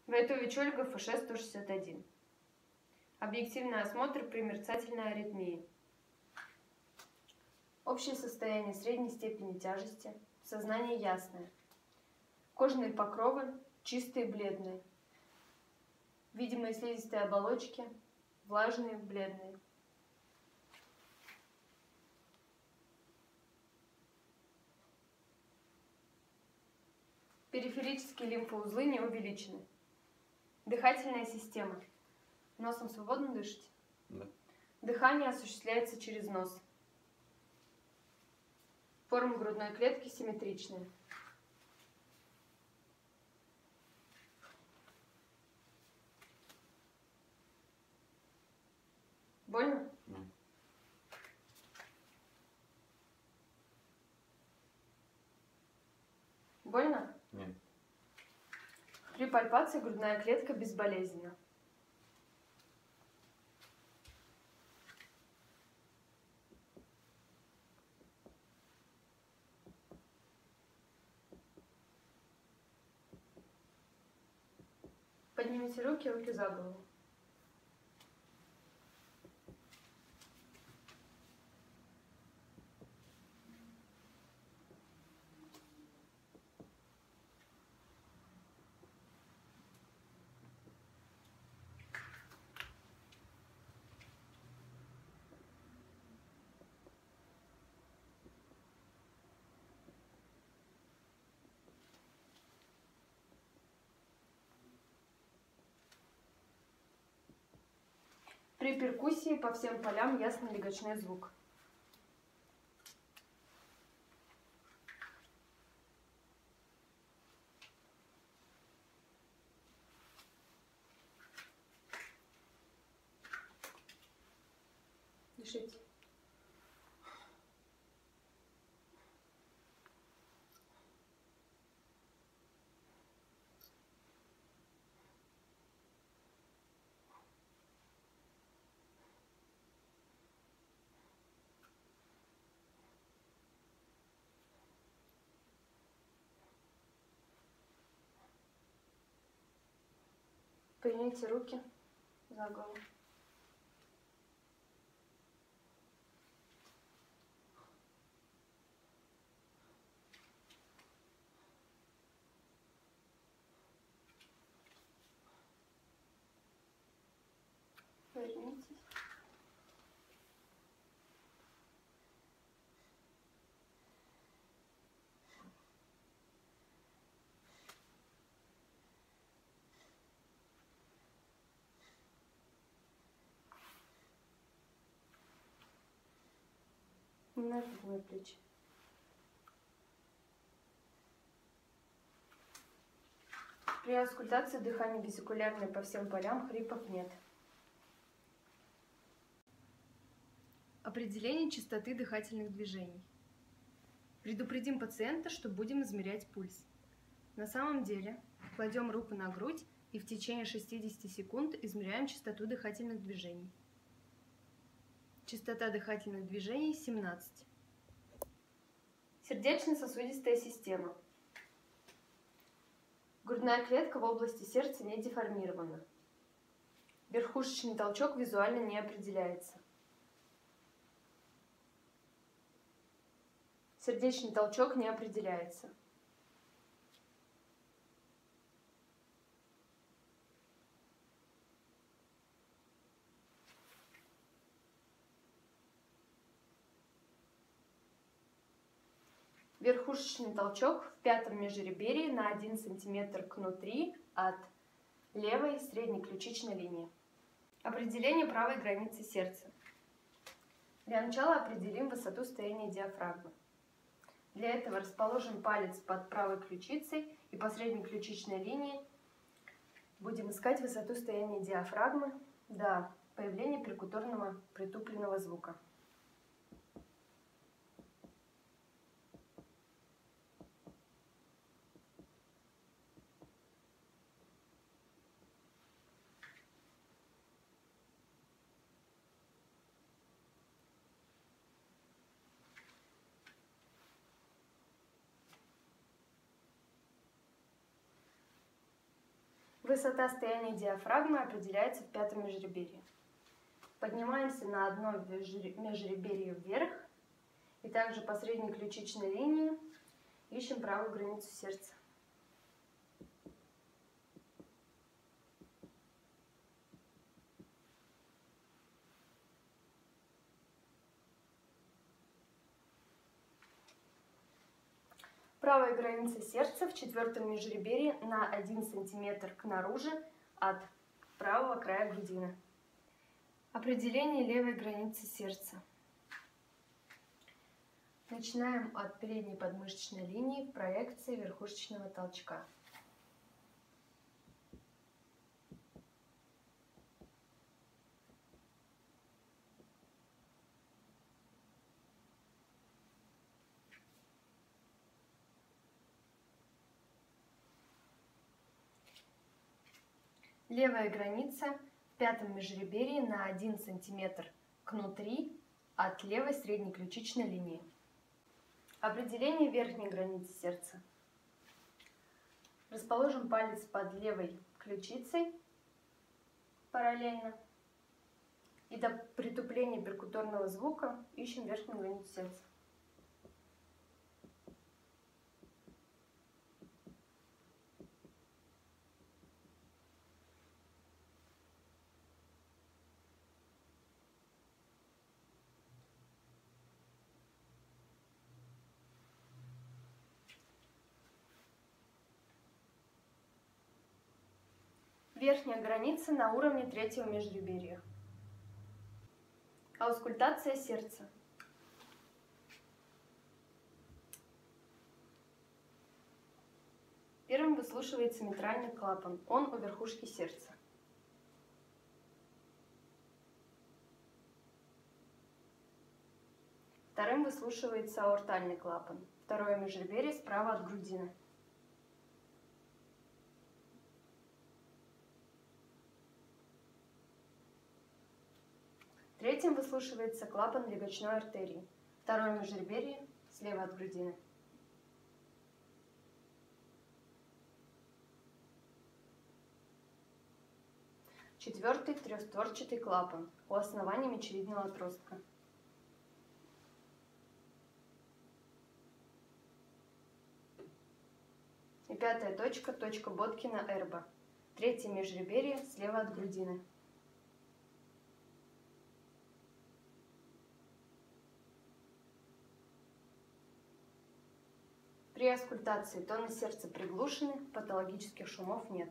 Войтович Ольга, ФШ-161. Объективный осмотр при мерцательной аритмии. Общее состояние средней степени тяжести, сознание ясное. Кожные покровы чистые, бледные. Видимые слизистые оболочки влажные, бледные. Периферические лимфоузлы не увеличены. Дыхательная система. Носом свободно дышите? Да. Дыхание осуществляется через нос. Форма грудной клетки симметричная. Больно? Нет. Больно? Нет. При пальпации грудная клетка безболезненна. Поднимите руки за голову. При перкуссии по всем полям ясно-легочной звук. Дышите. Поднимите руки за голову. Повернитесь. Не надо мои плечи. При аускультации дыхание весикулярное по всем полям, хрипов нет. Определение частоты дыхательных движений. Предупредим пациента, что будем измерять пульс. На самом деле, кладем руку на грудь и в течение 60 секунд измеряем частоту дыхательных движений. Частота дыхательных движений 17. Сердечно-сосудистая система. Грудная клетка в области сердца не деформирована. Верхушечный толчок визуально не определяется. Сердечный толчок не определяется. Верхушечный толчок в пятом межреберье на 1 см к внутри от левой средней ключичной линии. Определение правой границы сердца. Для начала определим высоту стояния диафрагмы. Для этого расположим палец под правой ключицей и по средней ключичной линии будем искать высоту стояния диафрагмы до появления перкуторного притупленного звука. Высота стояния диафрагмы определяется в пятом межреберье. Поднимаемся на одно межреберье вверх и также по средней ключичной линии ищем правую границу сердца. Правая граница сердца в четвертом межреберье на 1 см кнаружи от правого края грудины. Определение левой границы сердца. Начинаем от передней подмышечной линии в проекции верхушечного толчка. Левая граница в пятом межреберье на 1 см кнутри от левой средней ключичной линии. Определение верхней границы сердца. Расположим палец под левой ключицей параллельно. И до притупления перкуторного звука ищем верхнюю границу сердца. Верхняя граница на уровне третьего межреберья. Аускультация сердца. Первым выслушивается митральный клапан, он у верхушки сердца. Вторым выслушивается аортальный клапан, второе межреберье справа от грудины. Третьим выслушивается клапан легочной артерии, второе межреберье слева от грудины. Четвертый трехстворчатый клапан у основания мечевидного отростка. И пятая точка, точка Боткина-Эрба, третье межреберье слева от грудины. При аускультации тоны сердца приглушены, патологических шумов нет.